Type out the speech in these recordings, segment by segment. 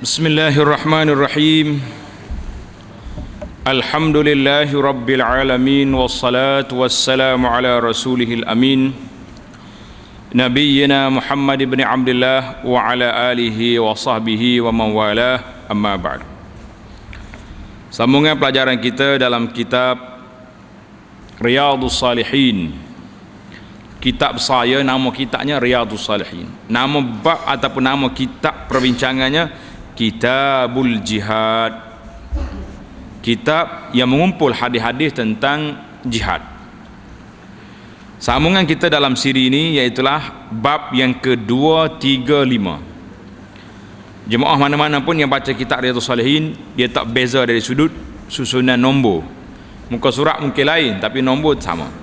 Bismillahirrahmanirrahim. Alhamdulillahi rabbil alamin, wassalatu wassalamu ala rasulihil amin, nabiyyina Muhammad ibn Abdullah wa ala alihi wa sahbihi wa man walah, amma ba'd. Sambungan pelajaran kita dalam kitab Riyadhus Salihin. Kitab saya, nama kitabnya Riyadhus Salihin. Nama bab ataupun nama kitab perbincangannya Kitabul Jihad. Kitab yang mengumpul hadis-hadis tentang jihad. Sambungan kita dalam siri ini iaitulah bab yang ke-235. Jemaah mana-mana pun yang baca kitab Riyadhus Salihin, dia tak beza dari sudut susunan nombor. Muka surat mungkin lain tapi nombor sama.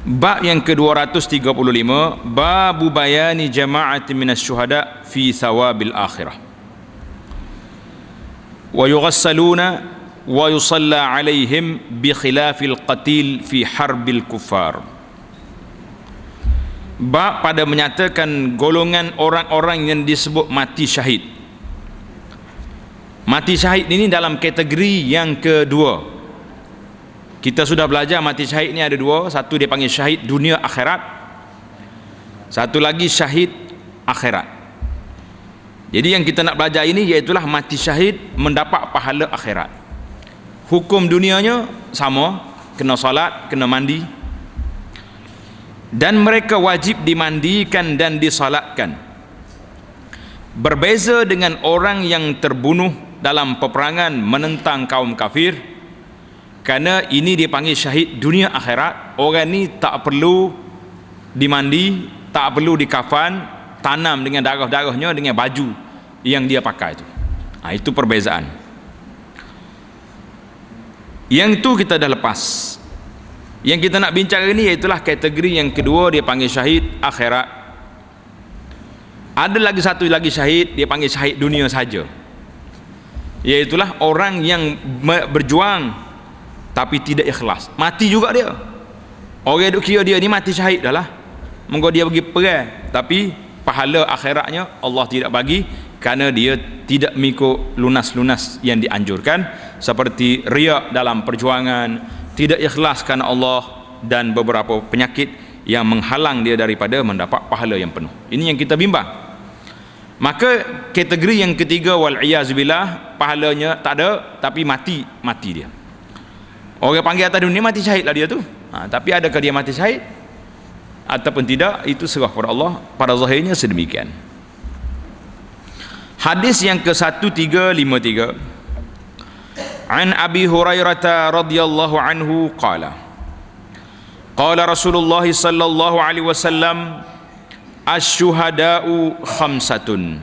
Bab yang ke-235, babu bayani jama'ati minas syuhada fi thawabil akhirah. Wa yughassaluna wa yusalla alaihim bi khilafil qatil fi harbil kuffar. Bab pada menyatakan golongan orang-orang yang disebut mati syahid. Mati syahid ini dalam kategori yang kedua. Kita sudah belajar mati syahid ni ada dua. Satu dia panggil syahid dunia akhirat, satu lagi syahid akhirat. Jadi yang kita nak belajar ini iaitulah mati syahid mendapat pahala akhirat. Hukum dunianya sama, kena salat, kena mandi, dan mereka wajib dimandikan dan disalatkan. Berbeza dengan orang yang terbunuh dalam peperangan menentang kaum kafir, kerana ini dipanggil syahid dunia akhirat. Orang ni tak perlu dimandi, tak perlu dikafan, tanam dengan darah-darahnya dengan baju yang dia pakai itu. Itu perbezaan. Yang itu kita dah lepas. Yang kita nak bincang ini iaitulah kategori yang kedua, dia panggil syahid akhirat. Ada lagi satu lagi syahid, dia panggil syahid dunia saja. Iaitulah orang yang berjuang tapi tidak ikhlas, mati juga dia. Orang duk kira dia ni mati syahid dah lah, moga dia pergi perang, tapi pahala akhiratnya Allah tidak bagi kerana dia tidak mengikut lunas-lunas yang dianjurkan, seperti riak dalam perjuangan, tidak ikhlas kerana Allah, dan beberapa penyakit yang menghalang dia daripada mendapat pahala yang penuh. Ini yang kita bimbang. Maka kategori yang ketiga, wal-iyazubillah, pahalanya tak ada tapi mati dia. Orang panggil atas dunia mati syahid lah dia tu. Tapi adakah dia mati syahid ataupun tidak, itu serah pada Allah. Pada zahirnya sedemikian. Hadis yang ke-1353, an Abi Hurairah radhiyallahu anhu qala qala Rasulullah sallallahu alaihi wasallam, asy-syuhada'u khamsatun,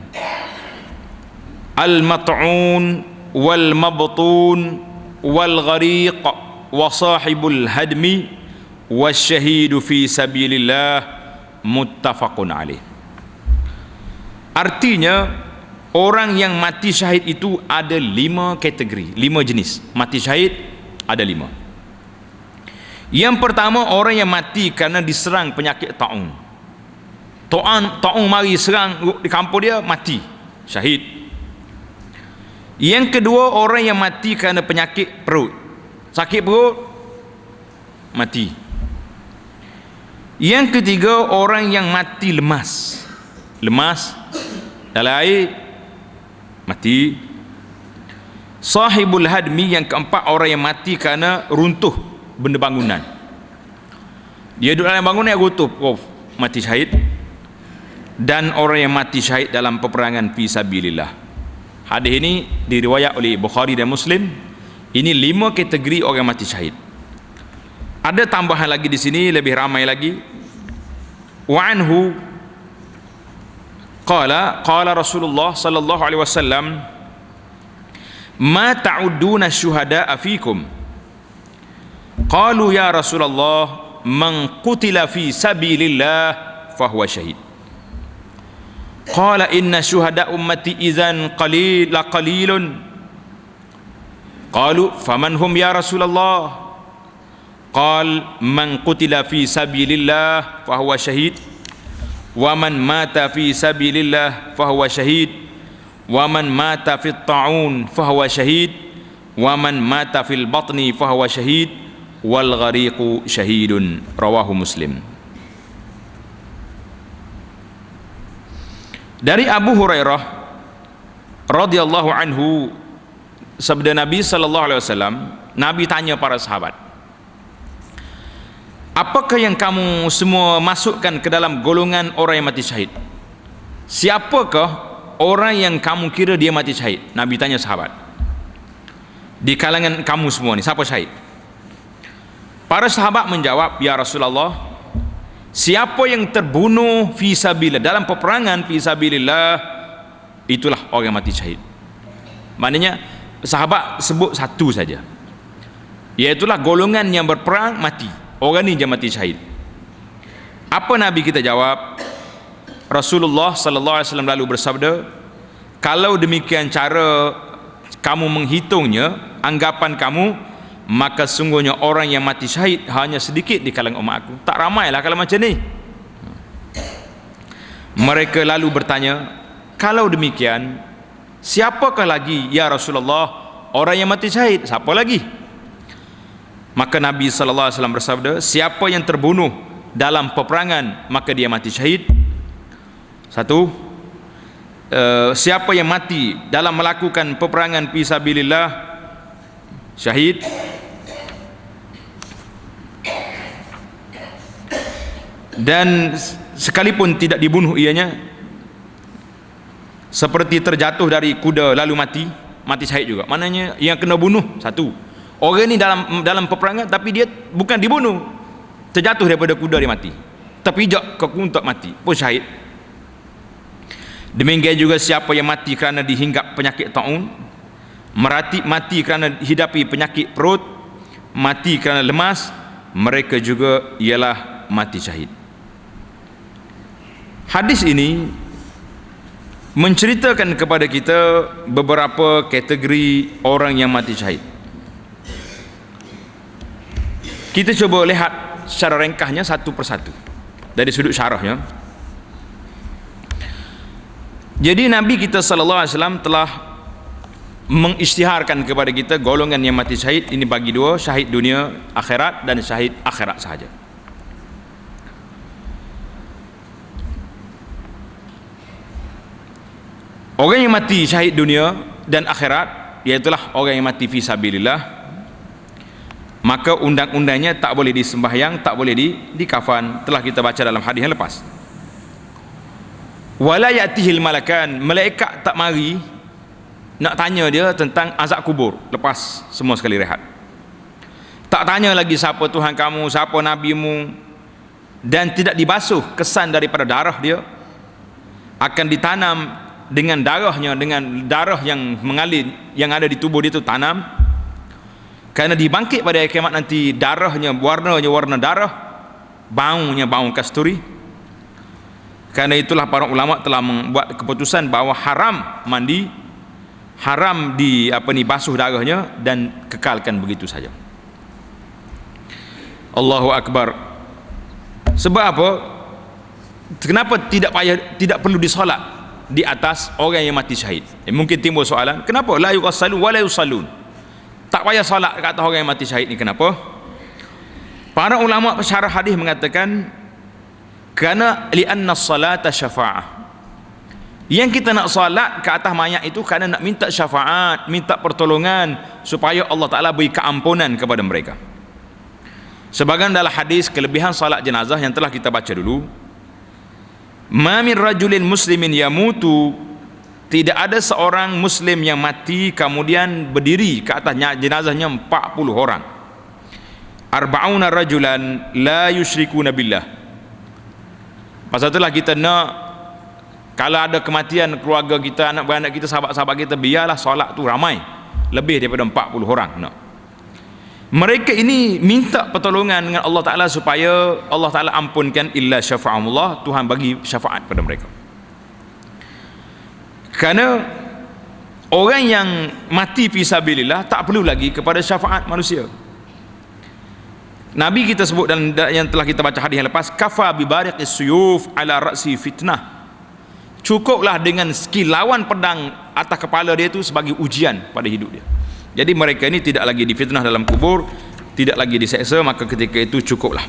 al-mat'un wal mabtun wal ghariq wa sahibul hadmi wasyahidu fi sabilillah, muttafaqun alaih. Artinya orang yang mati syahid itu ada 5 kategori, 5 jenis. Mati syahid ada 5. Yang pertama, orang yang mati kerana diserang penyakit taun. Taun mari serang di kampung dia, mati syahid. Yang kedua, orang yang mati kerana penyakit perut, sakit perut, mati. Yang ketiga, orang yang mati lemas dalam air, mati. Sahibul hadmi, yang keempat, orang yang mati kerana runtuh benda bangunan. Dia duduk dalam bangunan yang runtuh, mati syahid. Dan orang yang mati syahid dalam peperangan fi sabilillah. Hadis ini diriwayat oleh Bukhari dan Muslim. Ini 5 kategori orang mati syahid. Ada tambahan lagi di sini, lebih ramai lagi. Wa anhu qala Rasulullah sallallahu alaihi wasallam, ma ta'udduna syuhada'a fikum? Qalu ya Rasulullah, man qutila fi sabilillah fahuwa syahid. Qala inna syuhada ummati idzan qalilun. Qalu faman hum ya Rasulullah? Qal man qutila fi sabilillah fahuwa syahid, wa man mata fi sabilillah fahuwa syahid, wa man mata fit ta'un fahuwa syahid, wa man mata fil batni fahuwa syahid, wal ghariqu syahidun. Rawahu Muslim. Dari Abu Hurairah radhiyallahu anhu, sabda Nabi sallallahu alaihi wasallam, Nabi tanya para sahabat, apakah yang kamu semua masukkan ke dalam golongan orang yang mati syahid? Siapakah orang yang kamu kira dia mati syahid? Nabi tanya sahabat, di kalangan kamu semua ni siapa syahid? Para sahabat menjawab, ya Rasulullah, siapa yang terbunuh fi sabilillah, dalam peperangan fi sabilillah, itulah orang yang mati syahid. Maknanya sahabat sebut satu saja, iaitulah golongan yang berperang mati, orang ni je mati syahid. Apa Nabi kita jawab? Rasulullah sallallahu alaihi wasallam lalu bersabda, kalau demikian cara kamu menghitungnya, anggapan kamu, maka sungguhnya orang yang mati syahid hanya sedikit di kalangan umat aku. Tak ramailah kalau macam ni. Mereka lalu bertanya, kalau demikian, siapakah lagi ya Rasulullah orang yang mati syahid? Siapa lagi? Maka Nabi sallallahu alaihi wasallam bersabda, siapa yang terbunuh dalam peperangan maka dia mati syahid. Satu, siapa yang mati dalam melakukan peperangan fi sabilillah, syahid. Dan sekalipun tidak dibunuh ianya, seperti terjatuh dari kuda lalu mati syahid juga. Maknanya yang kena bunuh satu, orang ni dalam peperangan tapi dia bukan dibunuh, terjatuh daripada kuda dia mati, terpijak ke untuk mati, pun syahid. Demikian juga siapa yang mati kerana dihinggap penyakit taun, mati kerana hidapi penyakit perut, mati kerana lemas, mereka juga ialah mati syahid. Hadis ini menceritakan kepada kita beberapa kategori orang yang mati syahid. Kita cuba lihat secara ringkasnya satu persatu dari sudut syarahnya. Jadi Nabi kita sallallahu alaihi wasallam telah mengisytiharkan kepada kita golongan yang mati syahid ini bagi dua, syahid dunia akhirat dan syahid akhirat sahaja. Orang yang mati syahid dunia dan akhirat, iaitulah orang yang mati fi sabilillah, maka undang-undangnya tak boleh disembahyang, tak boleh dikafan. Telah kita baca dalam hadis yang lepas. Wala ya'tihil malakan, malaikat tak mari nak tanya dia tentang azab kubur lepas semua sekali rehat. Tak tanya lagi siapa Tuhan kamu, siapa nabimu, dan tidak dibasuh kesan daripada darah dia. Akan ditanam dengan darahnya, dengan darah yang mengalir yang ada di tubuh dia itu tanam. Kerana dibangkit pada hari kiamat nanti, darahnya warnanya warna darah, baunya bau kasturi. Kerana itulah para ulama telah membuat keputusan bahawa haram mandi, haram basuh darahnya, dan kekalkan begitu saja. Allahu Akbar. Sebab apa? Kenapa tidak perlu disolat di atas orang yang mati syahid? Mungkin timbul soalan, kenapa la yughassalu wa la yusallun? Tak payah solat kat atas orang yang mati syahid ni, kenapa? Para ulama pensyarah hadis mengatakan, kerana li'anna salata syafa'ah. Yang kita nak solat ke atas mayat itu kerana nak minta syafaat, minta pertolongan supaya Allah Ta'ala beri keampunan kepada mereka. Sebagian dalam hadis kelebihan salat jenazah yang telah kita baca dulu, ma min rajulin muslimin yamutu, tidak ada seorang muslim yang mati kemudian berdiri ke atas jenazahnya 40 orang. Arba'una rajulan la yusyrikuna billah. Pasal itulah kita nak, kalau ada kematian keluarga kita, anak beranak kita, sahabat-sahabat kita, biarlah solat tu ramai, lebih daripada 40 orang nak. Mereka ini minta pertolongan dengan Allah Ta'ala supaya Allah Ta'ala ampunkan, illa syafa'amullah, Tuhan bagi syafaat pada mereka. Kerana orang yang mati fi sabilillah tak perlu lagi kepada syafaat manusia. Nabi kita sebut dan yang telah kita baca hadis yang lepas, kafa bi bariqis suyuf ala ra'si fitnah, cukuplah dengan kilauan pedang atas kepala dia itu sebagai ujian pada hidup dia. Jadi mereka ini tidak lagi difitnah dalam kubur, tidak lagi diseksa, maka ketika itu cukuplah.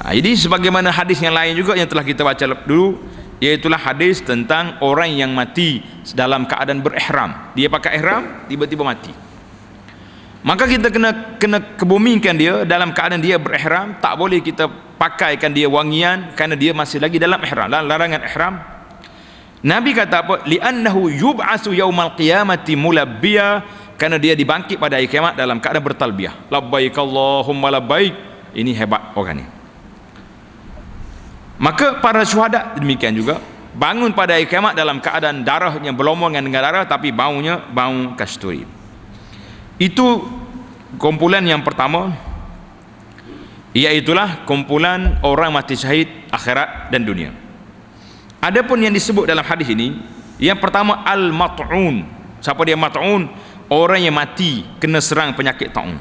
Jadi sebagaimana hadis yang lain juga yang telah kita baca dulu, iaitulah hadis tentang orang yang mati dalam keadaan berihram. Dia pakai ihram, tiba-tiba mati. Maka kita kena kebumikan dia dalam keadaan dia berihram. Tak boleh kita pakaikan dia wangian kerana dia masih lagi dalam ihram, dalam larangan ihram. Nabi kata apa? Li'annahu yub'asu yaumal qiyamati mulabbiya, kerana dia dibangkit pada hari kiamat dalam keadaan bertalbiyah. Labbaik Allahumma labbaik. Ini hebat orang ni. Maka para syuhada demikian juga, bangun pada hari kiamat dalam keadaan darahnya berlombongan dengan darah, tapi baunya bau kasturi. Itu kumpulan yang pertama, iaitulah kumpulan orang mati syahid akhirat dan dunia. Adapun yang disebut dalam hadis ini, yang pertama al-mat'un. Siapa dia mat'un? Orang yang mati kena serang penyakit ta'un.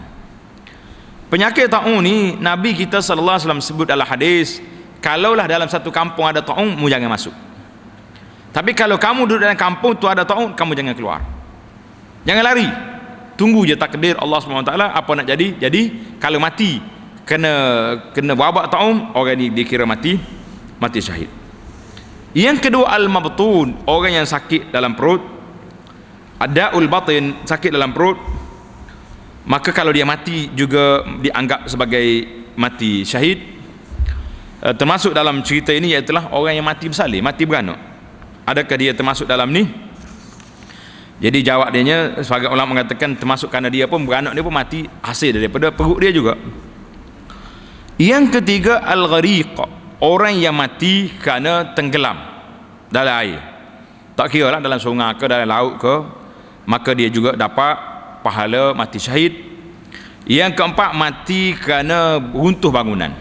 Penyakit ta'un ni Nabi kita sallallahu alaihi wasallam sebut dalam hadis, kalaulah dalam satu kampung ada ta'un, mu jangan masuk. Tapi kalau kamu duduk dalam kampung tu ada ta'un, kamu jangan keluar. Jangan lari. Tunggu je takdir Allah SWT apa nak jadi. Jadi kalau mati kena wabak ta'un, orang ni dikira mati syahid. Yang kedua al-mabtun, orang yang sakit dalam perut. Adaul batin, sakit dalam perut. Maka kalau dia mati juga dianggap sebagai mati syahid. Termasuk dalam cerita ini iaitulah orang yang mati bersalin, mati beranak. Adakah dia termasuk dalam ni? Jadi jawab dia, sebagai ulama mengatakan termasuk, kerana dia pun beranak, dia pun mati hasil daripada perut dia juga. Yang ketiga al-ghariq, orang yang mati kerana tenggelam dalam air. Tak kira lah dalam sungai ke dalam laut ke, maka dia juga dapat pahala mati syahid. Yang keempat mati kerana runtuh bangunan.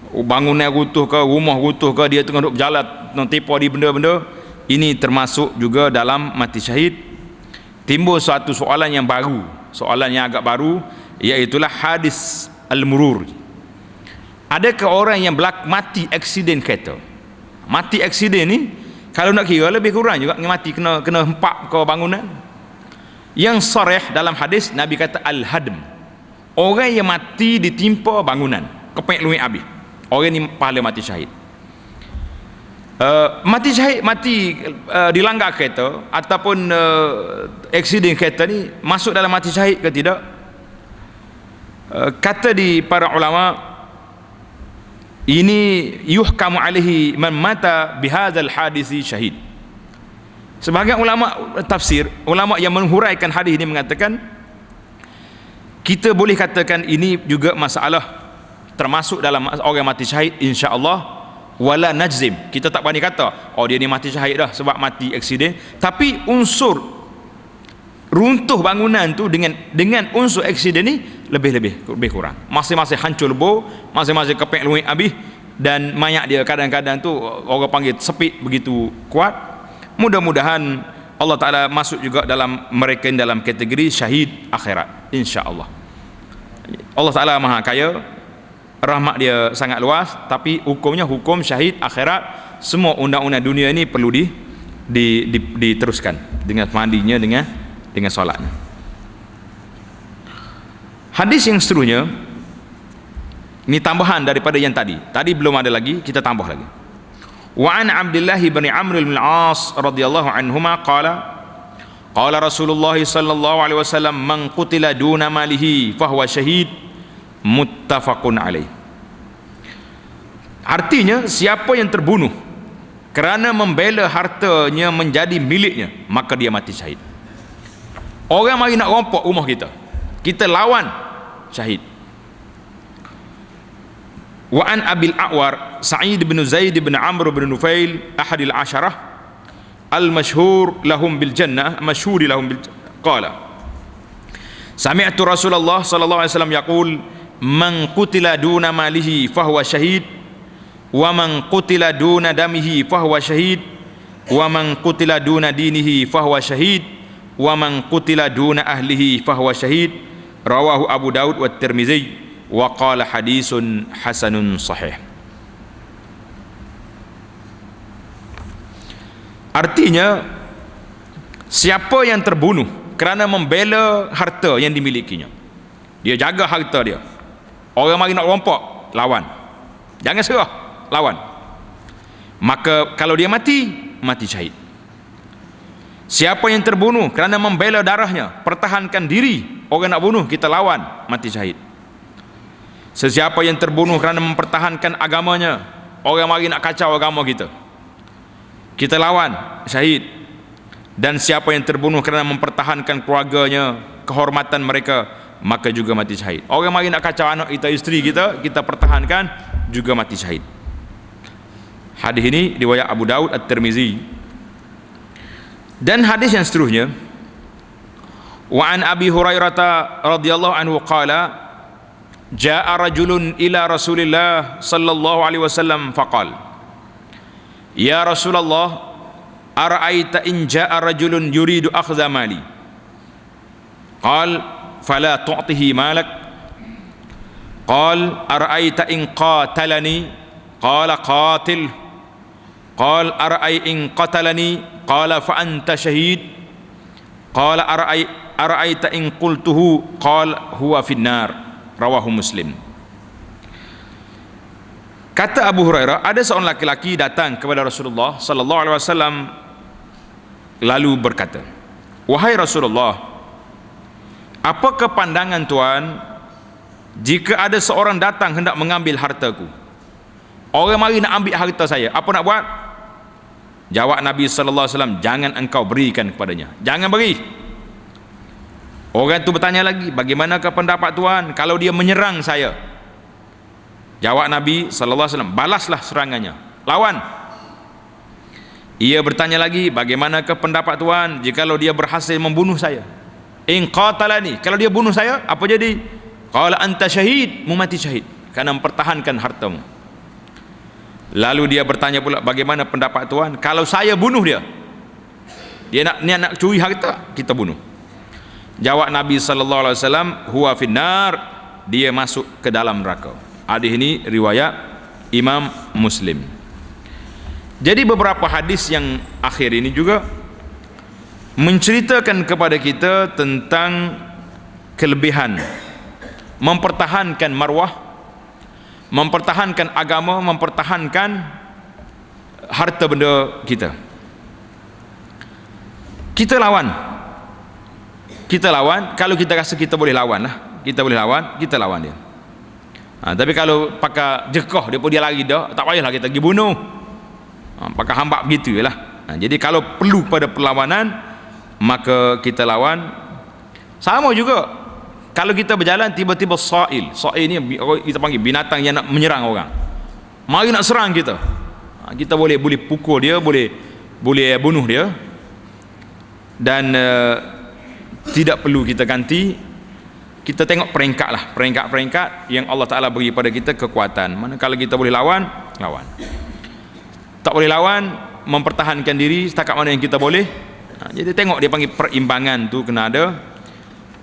Bangunan runtuh ke, rumah runtuh ke, dia tengah duduk berjalan tipu di benda-benda, ini termasuk juga dalam mati syahid. Timbul suatu soalan yang baru, soalan yang agak baru, iaitulah hadis al-murur. Adakah orang yang mati aksiden kereta? Mati aksiden ni kalau nak kira lebih kurang juga mati kena hempak ke bangunan. Yang sarih dalam hadis Nabi kata al-hadm, orang yang mati ditimpa bangunan, kepek luit habis, orang ni pahala mati syahid. Mati syahid, mati dilanggar kereta ataupun aksiden kereta ni masuk dalam mati syahid ke tidak? Kata di para ulama, ini yuhkamu alaihi man mata bihadzal hadisi syahid. Sebahagian ulama tafsir, ulama yang menghuraikan hadis ini mengatakan, kita boleh katakan ini juga masalah termasuk dalam orang mati syahid insya-Allah. Wala najzim, kita tak berani kata oh dia ni mati syahid dah sebab mati aksiden. Tapi unsur runtuh bangunan tu dengan unsur aksiden ni lebih kurang, masing-masing hancur lebur, masing-masing kepek luit habis, dan mayat dia kadang-kadang tu orang panggil sepit begitu kuat. Mudah-mudahan Allah Ta'ala masuk juga dalam mereka dalam kategori syahid akhirat insya-Allah. Allah Ta'ala maha kaya, rahmat dia sangat luas, tapi hukumnya hukum syahid akhirat. Semua undang-undang dunia ini perlu diteruskan dengan mandinya, dengan solatnya. Hadis yang seterusnya ini tambahan daripada yang tadi belum ada lagi, kita tambah lagi. Wa an Abdullah bin Amr bin al-As radhiyallahu anhuma qala Rasulullah sallallahu alaihi wasallam man qutila duna malihi fahuwa syahid, muttafaqun alaih. Artinya siapa yang terbunuh kerana membela hartanya menjadi miliknya, maka dia mati syahid. Orang mari nak rompok rumah kita lawan, syahid. Wa an Abil A'war Sa'id bin Zaid bin Amr bin Nufail ahadil asharah al-mashhur lahum bil jannah, masyhur lahum bil qala sami'tu Rasulullah sallallahu alaihi wasallam yaqul man qutila duna malihi fahuwa syahid, wa man qutila duna damihi fahuwa syahid, wa man qutila duna dinihi fahuwa syahid, wa man qutila duna ahlihi fahuwa syahid. Rawahu Abu Daud wa Tirmizi wa qala hadisun hasanun sahih. Artinya siapa yang terbunuh kerana membela harta yang dimilikinya, dia jaga harta dia, orang mari nak rompak, lawan, jangan serah, lawan, maka kalau dia mati, mati syahid. Siapa yang terbunuh kerana membela darahnya, pertahankan diri, orang nak bunuh kita lawan, mati syahid. Sesiapa yang terbunuh kerana mempertahankan agamanya, orang mari nak kacau agama kita, kita lawan, syahid. Dan siapa yang terbunuh kerana mempertahankan keluarganya, kehormatan mereka, maka juga mati syahid. Orang mari nak kacau anak kita, isteri kita, kita pertahankan, juga mati syahid. Hadis ini riwayat Abu Daud At-Tirmizi. Dan hadis yang seterusnya, wa an Abi Hurairah radhiyallahu anhu qala jaa rajulun ila Rasulillah sallallahu alaihi wasallam faqala ya Rasulullah ara'aita in jaa rajulun yuridu akhdha mali qal fala tu'tihi malak qal ara'aita in qatalani qala qatil qal ara'ai in qatalani qala fa anta syahid qala ara'aita in qultuhu qal huwa finnar. Rawahu Muslim. Kata Abu Hurairah, ada seorang laki-laki datang kepada Rasulullah sallallahu alaihi wasallam lalu berkata, wahai Rasulullah, apakah pandangan Tuan jika ada seorang datang hendak mengambil hartaku? Orang mari nak ambil harta saya, apa nak buat? Jawab Nabi sallallahu alaihi wasallam, jangan engkau berikan kepadanya, jangan beri. Orang itu bertanya lagi, bagaimanakah pendapat Tuan kalau dia menyerang saya? Jawab Nabi sallallahu alaihi wasallam, balaslah serangannya, lawan. Ia bertanya lagi, bagaimanakah pendapat Tuan jikalau dia berhasil membunuh saya? In qatalani, kalau dia bunuh saya, apa jadi? Qala anta syahid, mu mati syahid karena mempertahankan hartamu. Lalu dia bertanya pula, bagaimana pendapat Tuan kalau saya bunuh dia? Dia nak curi harta, kita bunuh. Jawab Nabi sallallahu alaihi wasallam, huwa finnar, dia masuk ke dalam neraka. Hadis ini riwayat Imam Muslim. Jadi beberapa hadis yang akhir ini juga menceritakan kepada kita tentang kelebihan mempertahankan marwah, mempertahankan agama, mempertahankan harta benda kita. Kita lawan, kalau kita rasa kita boleh lawan lah, kita boleh lawan, kita lawan dia. Tapi kalau pakai jekah dia pun dia lari dah, tak payahlah kita pergi bunuh. Pakai hambak begitu je lah. Jadi kalau perlu pada perlawanan, maka kita lawan. Sama juga kalau kita berjalan tiba-tiba sa'il ni kita panggil binatang yang nak menyerang orang, mari nak serang kita, kita boleh pukul dia, boleh bunuh dia. Dan tidak perlu kita ganti, kita tengok peringkat yang Allah Ta'ala beri pada kita kekuatan. Manakala kita boleh lawan, tak boleh lawan, mempertahankan diri setakat mana yang kita boleh. Jadi tengok, dia panggil perimbangan tu kena ada.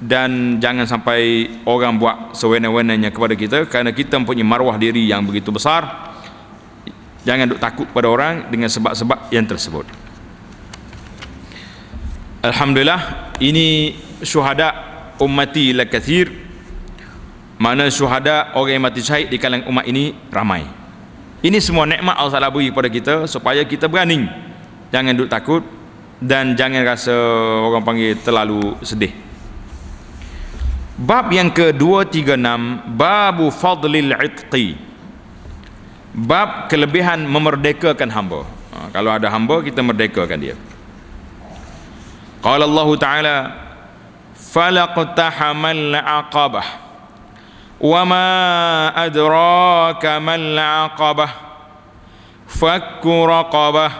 Dan jangan sampai orang buat sewenang-wenangnya kepada kita, kerana kita mempunyai marwah diri yang begitu besar. Jangan duk takut pada orang dengan sebab-sebab yang tersebut. Alhamdulillah, ini syuhada ummati lakathir, mana syuhada orang yang mati syahid di kalangan umat ini ramai. Ini semua nikmat Allah Taala beri kepada kita supaya kita berani, jangan duk takut dan jangan rasa orang panggil terlalu sedih. Bab yang ke-236, babu fadlil itqi, bab kelebihan memerdekakan hamba. Kalau ada hamba, kita merdekakan dia. Qala Allah Ta'ala, falaqtahamal aqabah wa ma adraka mal aqabah fakku raqabah.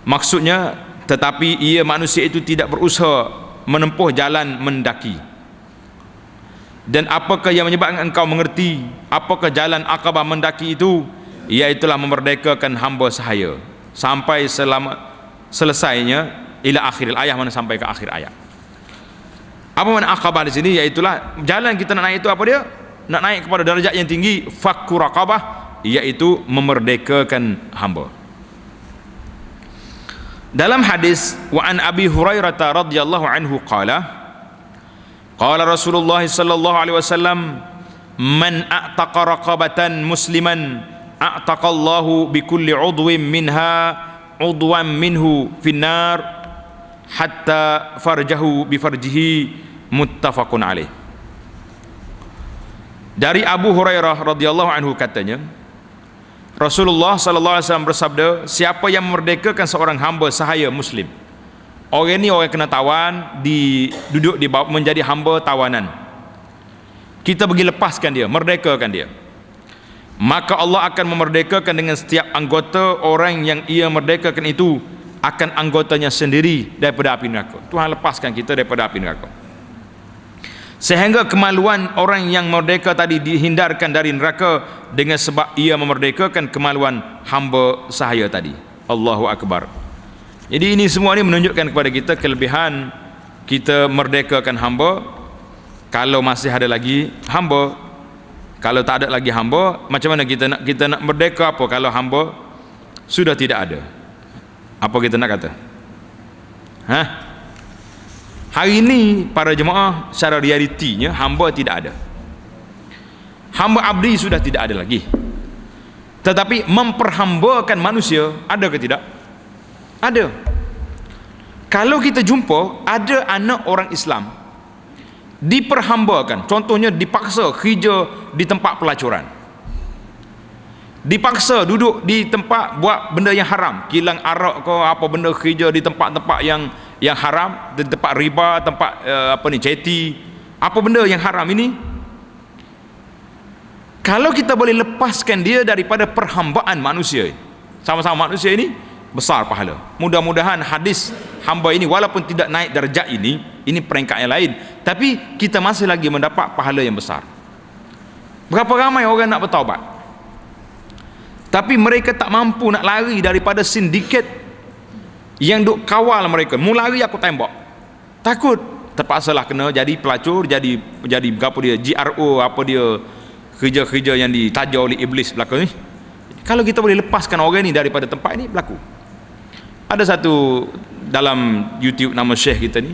Maksudnya, tetapi ia manusia itu tidak berusaha menempuh jalan mendaki. Dan apakah yang menyebabkan engkau mengerti apakah jalan aqabah mendaki itu? Iaitulah memerdekakan hamba sahaya sampai selesainya ila akhiril ayat, mana sampai ke akhir ayat. Apa makna aqabah di sini? Iaitulah jalan kita nak naik itu apa dia? Nak naik kepada darajat yang tinggi, fakku raqabah, iaitu memerdekakan hamba. Dalam hadis wa an Abi Hurairah radhiyallahu anhu qala Rasulullah sallallahu alaihi wasallam man a'taqa raqabatan musliman a'taqallahu bikulli 'udwin minha 'udwan minhu finnar hatta farjahu bifarjihi, muttafaqun alaih. Dari Abu Hurairah radhiyallahu anhu katanya, Rasulullah sallallahu alaihi wasallam bersabda, siapa yang memerdekakan seorang hamba sahaya muslim, orang ni orang kena tawan, duduk di bawah, menjadi hamba tawanan, kita pergi lepaskan dia, merdekakan dia, maka Allah akan memerdekakan dengan setiap anggota orang yang ia merdekakan itu akan anggotanya sendiri daripada api neraka. Tuhan lepaskan kita daripada api neraka, sehingga kemaluan orang yang merdeka tadi dihindarkan dari neraka dengan sebab ia memerdekakan kemaluan hamba sahaya tadi. Allahu Akbar. Jadi ini semua ni menunjukkan kepada kita kelebihan kita merdekakan hamba. Kalau masih ada lagi hamba, kalau tak ada lagi hamba, macam mana kita nak merdeka apa kalau hamba sudah tidak ada? Apa kita nak kata? Hari ini para jemaah, secara realitinya hamba tidak ada. Hamba abdi sudah tidak ada lagi. Tetapi memperhambakan manusia ada ke tidak? Ada. Kalau kita jumpa ada anak orang Islam diperhambakan, contohnya dipaksa kerja di tempat pelacuran, dipaksa duduk di tempat buat benda yang haram, kilang arak ke apa benda, kerja di tempat-tempat yang haram, di tempat riba, tempat ceti, apa benda yang haram ini. Kalau kita boleh lepaskan dia daripada perhambaan manusia, sama-sama manusia ini, besar pahala. Mudah-mudahan hadis hamba ini walaupun tidak naik darjat ini peringkat yang lain, tapi kita masih lagi mendapat pahala yang besar. Berapa ramai orang nak bertaubat, tapi mereka tak mampu nak lari daripada sindiket yang duk kawal mereka. Mau lari aku tembak, takut, terpaksalah kena jadi pelacur, jadi berapa dia GRO, apa dia, kerja-kerja yang ditaja oleh iblis belakang ni. Kalau kita boleh lepaskan orang ni daripada tempat ini, berlaku. Ada satu dalam YouTube nama Syekh kita ni,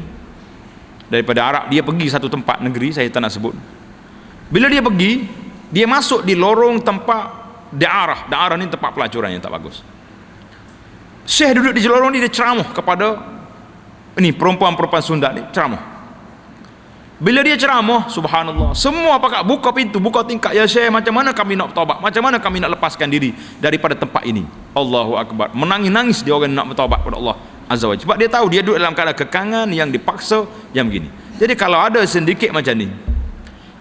daripada Arab, dia pergi satu tempat negeri, saya tak nak sebut. Bila dia pergi, dia masuk di lorong tempat daarah ni tempat pelacuran yang tak bagus. Syekh duduk di lorong ni, dia ceramah kepada ini perempuan-perempuan Sunda ni, ceramah. Bila dia ceramah, subhanallah, semua pakat buka pintu, buka tingkap, ya Syekh, macam mana kami nak bertaubat, macam mana kami nak lepaskan diri daripada tempat ini. Allahu Akbar. Menangis-nangis dia orang nak bertaubat kepada Allah Azza wa Jalla, sebab dia tahu dia duduk dalam keadaan kekangan yang dipaksa yang begini. Jadi kalau ada sedikit macam ni,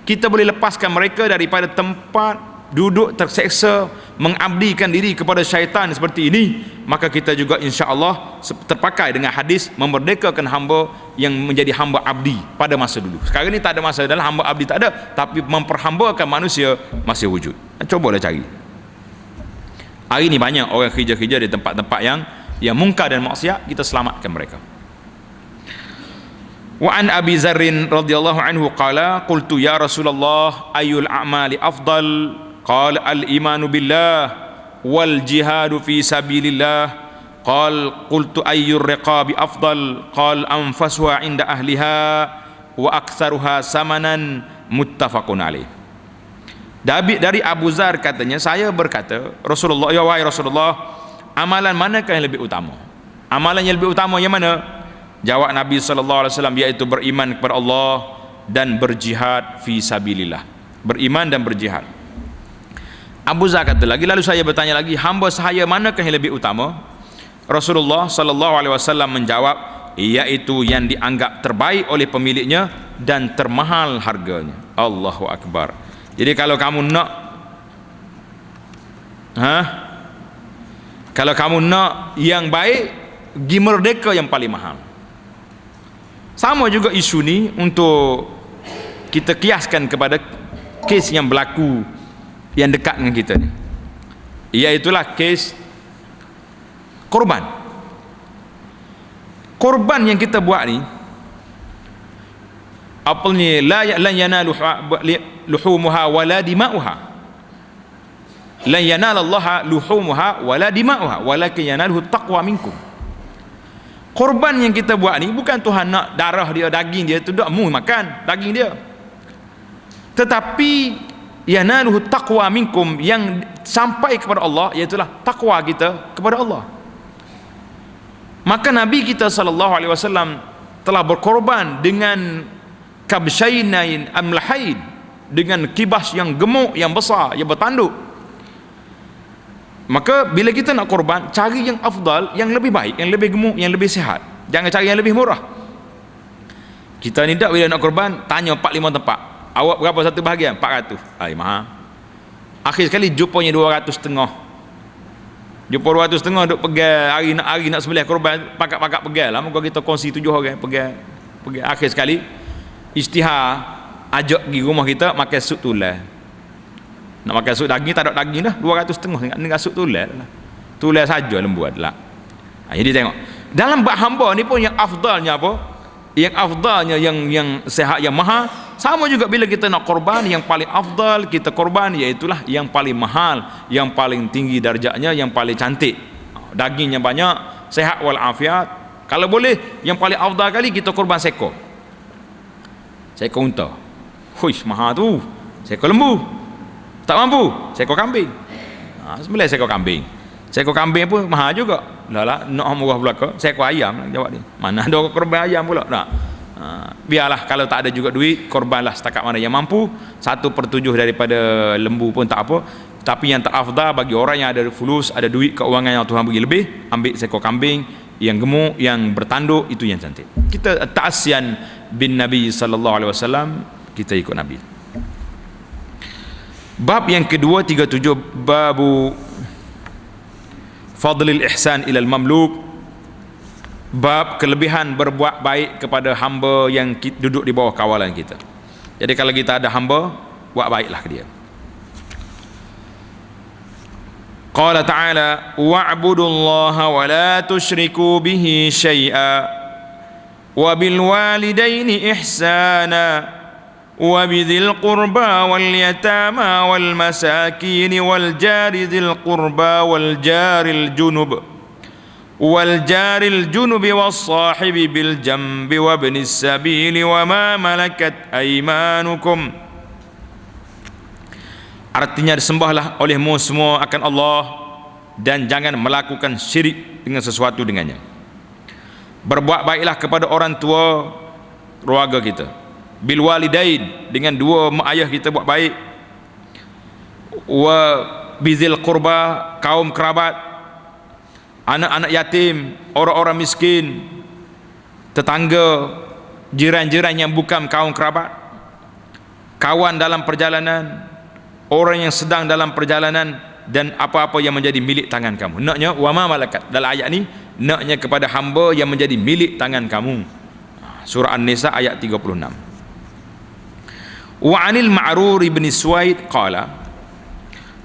kita boleh lepaskan mereka daripada tempat duduk terseksa, mengabdikan diri kepada syaitan seperti ini, maka kita juga insya-Allah terpakai dengan hadis memerdekakan hamba yang menjadi hamba abdi pada masa dulu. Sekarang ni tak ada masa dalam hamba abdi, tak ada, tapi memperhambakan manusia masih wujud. Cubalah cari. Hari ni banyak orang kerja-kerja di tempat-tempat yang mungkar dan maksiat, kita selamatkan mereka. Wa an Abi Zarrin radhiyallahu anhu qala qultu ya Rasulullah ayyul a'mali afdal qala al-imanu billah wal jihadu fi sabilillah qultu ayyur riqabi afdal qala anfasuha inda ahliha wa aktsaruha samanan, muttafaqun alaih. Dari Abu Zar katanya, saya berkata, Rasulullah, ya wahai Rasulullah, amalan manakah yang lebih utama? Amalan yang lebih utama yang mana? Jawab Nabi sallallahu alaihi wasallam, yaitu beriman kepada Allah dan berjihad fi sabilillah. Beriman dan berjihad. Abu Zar kata lagi, lalu saya bertanya lagi, hamba sahaya manakah yang lebih utama? Rasulullah sallallahu alaihi wasallam menjawab, yaitu yang dianggap terbaik oleh pemiliknya dan termahal harganya. Allahu Akbar. Jadi kalau kamu nak kalau kamu nak yang baik, pergi merdeka yang paling mahal. Sama juga isu ni untuk kita kiaskan kepada kes yang berlaku yang dekat dengan kita ni, iaitulah kes korban. Korban yang kita buat ni, apa ni, la yanalu luhumuha wala dima'uha, la yanalallaha luhumuha wala dima'uha walakin yanaluhu taqwa minkum. Korban yang kita buat ni bukan Tuhan nak darah dia, daging dia tu dak mu makan daging dia, tetapi yanaluhu taqwa minkum, yang sampai kepada Allah iaitulah takwa kita kepada Allah. Maka Nabi kita sallallahu alaihi wasallam telah berkorban dengan kabsyainain amlahain, dengan kibas yang gemuk, yang besar, yang bertanduk. Maka bila kita nak korban, cari yang afdal, yang lebih baik, yang lebih gemuk, yang lebih sihat. Jangan cari yang lebih murah. Kita ni tak bila nak korban tanya 4-5 tempat. Awak berapa satu bahagian? 400. Ai mahal. Akhir sekali jumpanya 200 setengah. Jumpa 200 setengah duk pegang hari nak sembelih korban, pakat-pakat pegang lah. Muka kita kongsi 7 orang pegang. Akhir sekali istihar ajak pergi rumah kita makan sup tulang. Nak makan sup daging, tak ada daging dah, 200 setengah dengan sup tulang lah. Tulang saja lembu adalah. Jadi tengok dalam bab hamba ni pun yang afdalnya apa? Yang afdalnya yang sehat, yang mahal. Sama juga bila kita nak korban, yang paling afdal kita korban iaitulah yang paling mahal, yang paling tinggi darjatnya, yang paling cantik, dagingnya banyak, sehat walafiat. Kalau boleh yang paling afdal kali kita korban seekor unta. Huish, mahal tu. Seekor lembu tak mampu, seekor kambing. Sembelih seekor kambing. Seekor kambing pun mahal juga. Lah nak murah belaka. Seekor ayam jawab dia. Mana ada korban ayam pula nak. Biarlah kalau tak ada juga duit, korbanlah setakat mana yang mampu. 1/7 daripada lembu pun tak apa. Tapi yang tak afdal bagi orang yang ada fulus, ada duit, keuangan yang Tuhan bagi lebih, ambil seekor kambing yang gemuk, yang bertanduk, itu yang cantik. Kita ta'asyan bin Nabi sallallahu alaihi wasallam, kita ikut Nabi. Bab yang kedua 37, babu fadlil ihsan ilal mamluk, bab kelebihan berbuat baik kepada hamba yang duduk di bawah kawalan kita. Jadi kalau kita ada hamba, buat baiklah ke dia. Qala ta'ala wa'budullaha wa la tusyriku bihi syai'a wa bil walidaini ihsana wa bidhil qurba wal yatama wal masakin wal jari dhil qurba wal jaril junub was sahibi bil jambi wa ibnis sabili wa ma malakat aymanukum. Artinya disembahlah olehmu semua akan Allah dan jangan melakukan syirik dengan sesuatu dengannya. Berbuat baiklah kepada orang tua keluarga kita. Bil walidain, dengan dua mak ayah kita buat baik. Wa bizil qurba, kaum kerabat, anak-anak yatim, orang-orang miskin, tetangga, jiran-jiran yang bukan kaum kerabat, kawan dalam perjalanan, orang yang sedang dalam perjalanan, dan apa-apa yang menjadi milik tangan kamu. Naknya wama malakat, dalam ayat ni naknya kepada hamba yang menjadi milik tangan kamu. Surah An-Nisa ayat 36. Wa anil Ma'rur ibn Suwaid qala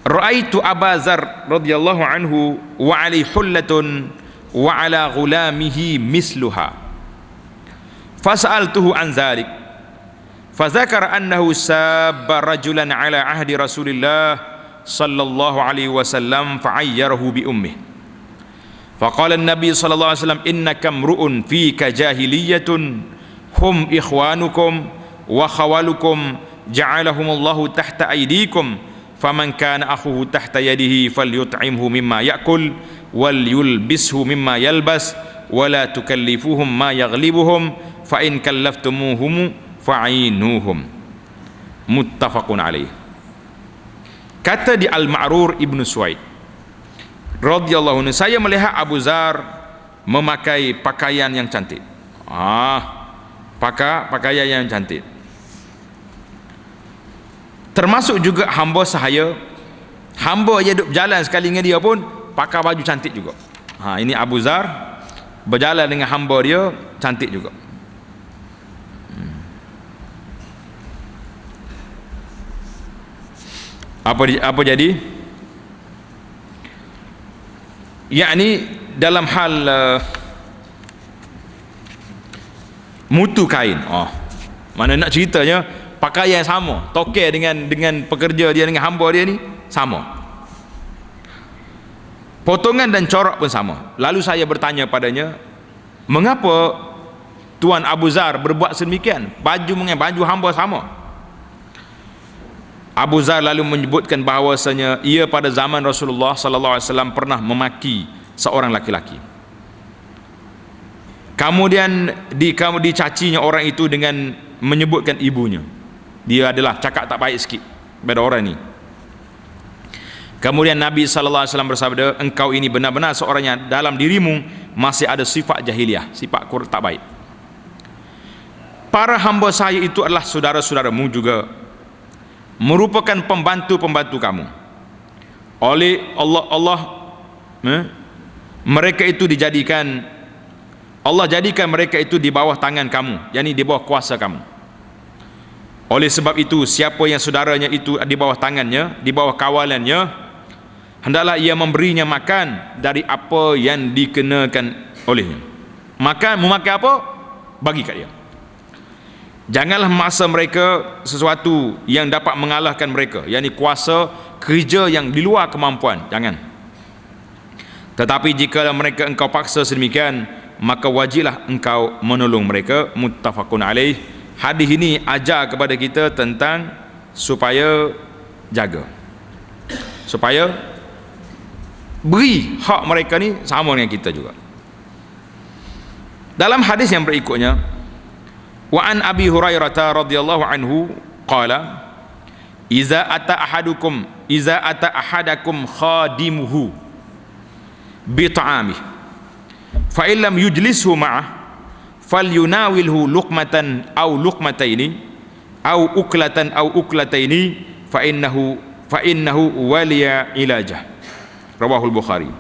ra'aitu Aba Dzar radhiyallahu anhu wa alaihi hullatun wa ala ghulamihi misluha fas'altuhu an dzalik fadzakara annahu sabba rajulan ala ahdi Rasulillah sallallahu alaihi wasallam fa'ayyarahu bi ummihi faqala an-nabi sallallahu alaihi wasallam innaka mru'un fika jahiliyatun hum ikhwanukum wa khawalukum ja'alahumullahu tahta aydikum faman kana akhuhu tahta yadihi falyut'imhu mimma ya'kul wal yulbishu mimma yalbas wala tukallifuhum ma yaghlibuhum fa in kallaftumuhum fa'inuhum. Muttafaqun alaih. Kata di Al-Ma'rur ibn Suwaid radhiyallahu anhu, saya melihat Abu Dzar memakai pakaian yang cantik. Pakaian yang cantik. Termasuk juga hamba sahaya, hamba je duduk berjalan sekali dengan dia pun pakai baju cantik juga. Ini Abu Dzar berjalan dengan hamba dia cantik juga. Apa jadi? Yakni dalam hal mutu kain. Mana nak ceritanya pakaian sama, tokel dengan pekerja dia, dengan hamba dia ni sama, potongan dan corak pun sama. Lalu saya bertanya padanya, Mengapa Tuan Abu Zar berbuat sedemikian? Baju dengan baju hamba sama. Abu Zar lalu menyebutkan bahawasanya ia pada zaman Rasulullah sallallahu alaihi wasallam pernah memaki seorang laki-laki. Kemudian kamu dicacinya orang itu dengan menyebutkan ibunya. Dia adalah cakap tak baik sikit pada orang ni. Kemudian Nabi sallallahu alaihi wasallam bersabda, engkau ini benar-benar seorang yang dalam dirimu masih ada sifat jahiliah, sifat tak baik. Para hamba saya itu adalah saudara-saudaramu juga, merupakan pembantu-pembantu kamu. Oleh Allah mereka itu Allah jadikan mereka itu di bawah tangan kamu, yakni di bawah kuasa kamu. Oleh sebab itu, siapa yang saudaranya itu di bawah tangannya, di bawah kawalannya, hendaklah ia memberinya makan dari apa yang dikenakan olehnya. Memakai apa? Bagi kat dia. Janganlah memaksa mereka sesuatu yang dapat mengalahkan mereka, yakni kuasa kerja yang di luar kemampuan. Jangan. Tetapi jika mereka engkau paksa sedemikian, maka wajiblah engkau menolong mereka. Muttafaqun alaih. Hadis ini ajar kepada kita tentang supaya jaga, supaya beri hak mereka ni sama dengan kita juga. Dalam hadis yang berikutnya, wa an Abi Hurairah radhiyallahu anhu qala, iza ata ahadakum khadimuhu bi ta'amih fa illam yujlishu ma'ah falyunawilhu luqmatan aw luqmataini aw uklataini fa innahu waliya ilajah. Rawahul Bukhari.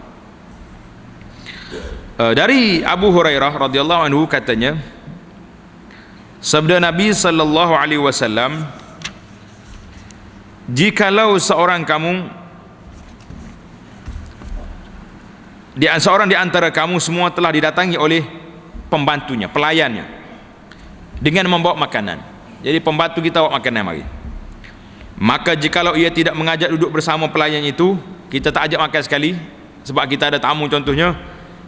Dari Abu Hurairah radhiyallahu anhu katanya, sabda Nabi sallallahu alaihi wasallam, jikalau seorang di antara kamu semua telah didatangi oleh pembantunya, pelayannya, dengan membawa makanan. Jadi pembantu kita bawa makanan mari. Maka jikalau ia tidak mengajak duduk bersama pelayan itu, kita tak ajak makan sekali, sebab kita ada tamu contohnya,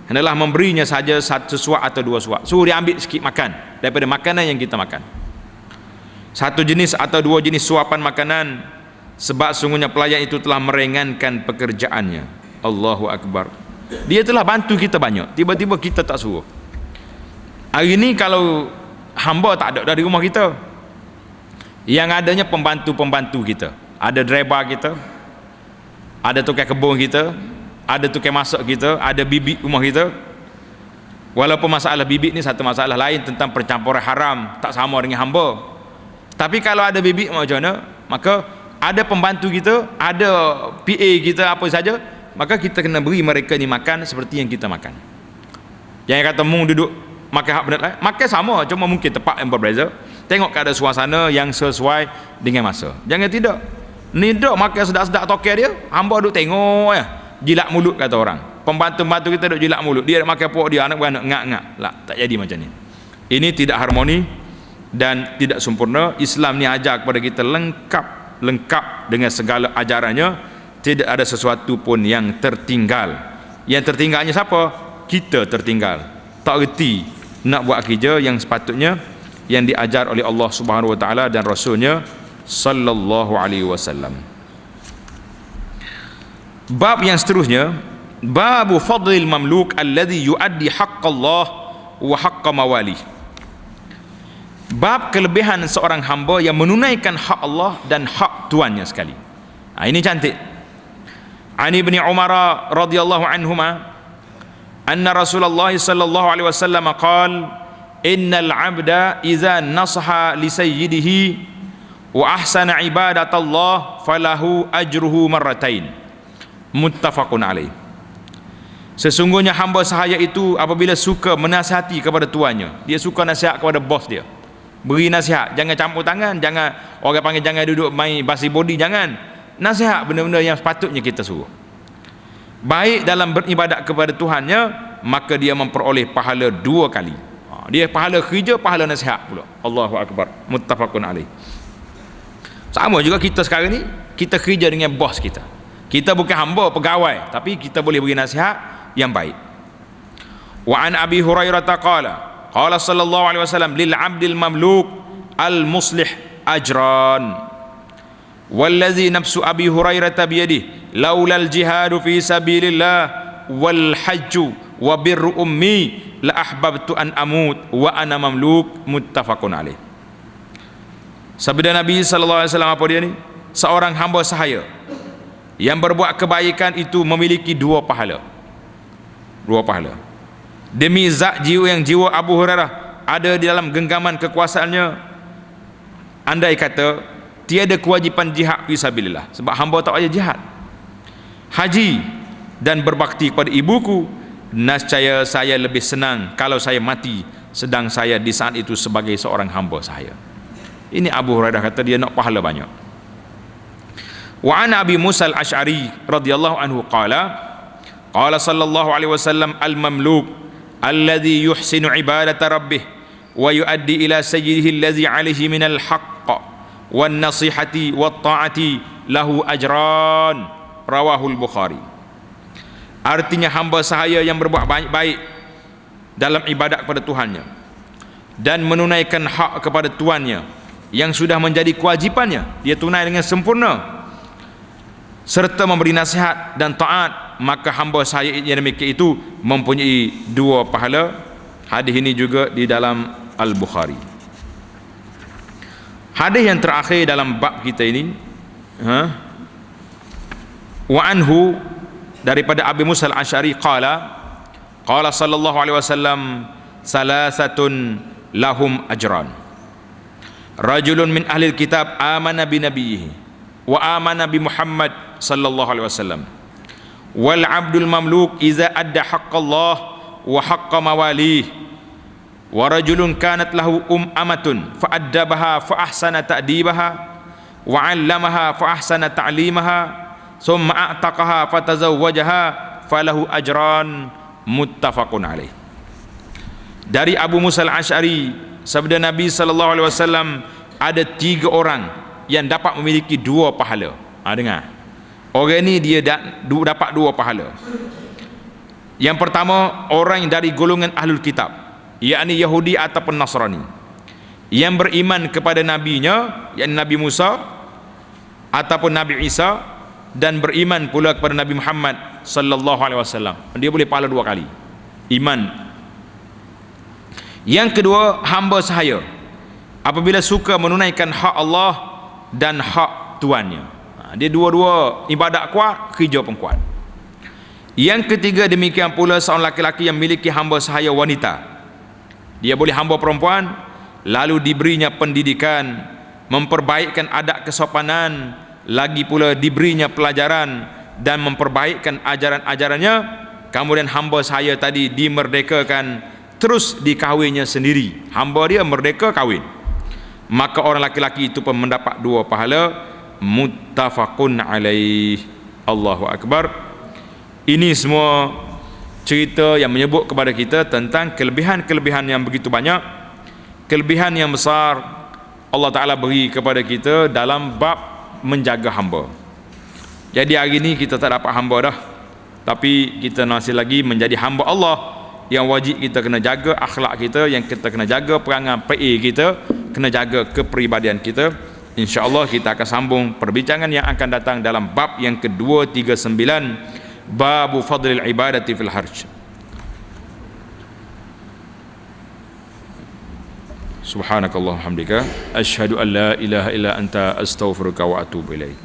hendaklah memberinya saja satu suap atau dua suap. Suruh dia ambil sikit makan daripada makanan yang kita makan. Satu jenis atau dua jenis suapan makanan, sebab sungguhnya pelayan itu telah meringankan pekerjaannya. Allahu Akbar. Dia telah bantu kita banyak, tiba-tiba kita tak suruh. Hari ni kalau hamba tak ada dari rumah kita, yang adanya pembantu-pembantu kita. Ada driver kita, ada tukang kebun kita, ada tukang masak kita, ada bibik rumah kita. Walaupun masalah bibik ni satu masalah lain tentang percampuran haram, tak sama dengan hamba. Tapi kalau ada bibik macam mana, maka ada pembantu kita, ada PA kita, apa saja, maka kita kena beri mereka ni makan seperti yang kita makan. Jangan kata mung duduk makan hak benda lain, makan sama, cuma mungkin tempat yang berbeza. Tengok keadaan suasana yang sesuai dengan masa. Jangan tidak ni duk makan sedap-sedap tokel dia, hamba duk tengok ya, jilat mulut kata orang. Pembantu-pembantu kita duk jilat mulut, dia nak makan puak dia, anak beranak ngak-ngak lah. Tak jadi macam ni. Ini tidak harmoni dan tidak sempurna. Islam ni ajar kepada kita lengkap dengan segala ajarannya, tidak ada sesuatu pun yang tertinggal. Yang tertinggalnya siapa? Kita tertinggal, tak reti nak buat kerja yang sepatutnya yang diajar oleh Allah Subhanahu wa taala dan Rasulnya sallallahu alaihi wasallam. Bab yang seterusnya, babu fadlil mamluk alladhi yuaddi haqqallah wa haqqa mawali. Bab kelebihan seorang hamba yang menunaikan hak Allah dan hak tuannya sekali. Ini cantik. Ani bin Umar radhiyallahu anhuma anna Rasulullah sallallahu alaihi wasallam qala, innal 'abda idza nasaha li sayyidihi wa ahsana ibadatallah falahu ajruhu marratain. Muttafaqun alaih. Sesungguhnya hamba sahaya itu apabila suka menasihati kepada tuannya, dia suka nasihat kepada bos dia, beri nasihat, jangan campur tangan, jangan orang panggil jangan duduk main basi body, jangan. Nasihat benda-benda yang sepatutnya kita suruh. Baik dalam beribadat kepada Tuhannya, maka dia memperoleh pahala dua kali. Dia pahala kerja, pahala nasihat pula. Allahu Akbar. Muttafaqun alaih. Sama juga kita sekarang ni, kita kerja dengan bos kita. Kita bukan hamba, pegawai, tapi kita boleh beri nasihat yang baik. Wa an Abi Hurairah qala qala sallallahu alaihi wasallam lil 'abdil mamluk al muslih ajran wallazi nafsu Abi Hurairah biyadihi laulal jihadu fi sabilillah wal hajju wa birru ummi la ahbabtu an amut wa ana mamluk. Muttafaqun alaih. Sabda Nabi sallallahu alaihi wasallam apa dia ni? Seorang hamba sahaya yang berbuat kebaikan itu memiliki dua pahala. Dua pahala. Demi zat jiwa yang jiwa Abu Hurairah ada di dalam genggaman kekuasaannya, andai kata tiada kewajipan jihad fi sabilillah, sebab hamba tak payah jihad, haji dan berbakti kepada ibuku, nescaya saya lebih senang kalau saya mati sedang saya di saat itu sebagai seorang hamba sahaya. Ini Abu Hurairah kata dia nak pahala banyak. Wa an Abi Musa al-Asy'ari radhiyallahu anhu qala qala sallallahu alaihi wasallam al-mamluk alladhi yuhsinu ibadata rabbih wa yuaddi ila sayyidihi alladhi alaihi minal haqq wan nasihati wat ta'ati lahu ajran. Rawahul Bukhari. Artinya hamba sahaya yang berbuat baik dalam ibadat kepada Tuhannya dan menunaikan hak kepada tuannya yang sudah menjadi kewajipannya, dia tunai dengan sempurna, serta memberi nasihat dan taat, maka hamba sahaya yang demikian itu mempunyai dua pahala. Hadis ini juga di dalam Al-Bukhari. Hadis yang terakhir dalam bab kita ini, wa anhu, daripada Abi Musa al-Asy'ari qala qala sallallahu alaihi wasallam salasatun lahum ajran. Rajulun min ahli kitab amana bi nabiyhi wa amana bi Muhammad sallallahu alaihi wasallam wal abdul mamluk iza adda haqqallah wa haqqa mawalih wa rajulun kanat lahu amatun fa addabaha fa ahsana ta'dibaha wa 'allamaha fa ahsana ta'limaha summa a'taqaha fa tazawwajaha falahu ajran. Muttafaqun alaih. Dari Abu Musa al-Asy'ari, sabda Nabi sallallahu alaihi wasallam, ada 3 orang yang dapat memiliki 2 pahala. Dengar, orang ni dia dapat 2 pahala. Yang pertama, orang dari golongan ahlul kitab, yakni Yahudi ataupun Nasrani, yang beriman kepada nabinya, yakni Nabi Musa ataupun Nabi Isa, dan beriman pula kepada Nabi Muhammad sallallahu alaihi wasallam. Dia boleh pahala 2 kali iman. Yang kedua, hamba sahaya apabila suka menunaikan hak Allah dan hak tuannya. Dia dua-dua ibadat kuat, kerja pun kuat. Yang ketiga, demikian pula seorang laki-laki yang memiliki hamba sahaya wanita. Dia boleh hamba perempuan, lalu diberinya pendidikan, memperbaikkan adab kesopanan, lagi pula diberinya pelajaran dan memperbaikkan ajaran-ajarannya. Kemudian hamba sahaya tadi dimerdekakan, terus dikahwinnya sendiri. Hamba dia merdeka kahwin, maka orang laki-laki itu pun mendapat 2 pahala. Muttafaqun alaih. Allahu Akbar. Ini semua cerita yang menyebut kepada kita tentang kelebihan-kelebihan yang begitu banyak, kelebihan yang besar Allah Ta'ala beri kepada kita dalam bab menjaga hamba. Jadi hari ini kita tak dapat hamba dah, tapi kita masih lagi menjadi hamba Allah, yang wajib kita kena jaga akhlak kita, yang kita kena jaga perangai PA kita, kena jaga kepribadian kita. InsyaAllah kita akan sambung perbincangan yang akan datang dalam bab yang ke-239, babu fadlil ibadati fil harj. Subhanakallah hamdika asyhadu an la ilaha illa anta astaghfiruka wa atubu ilaik.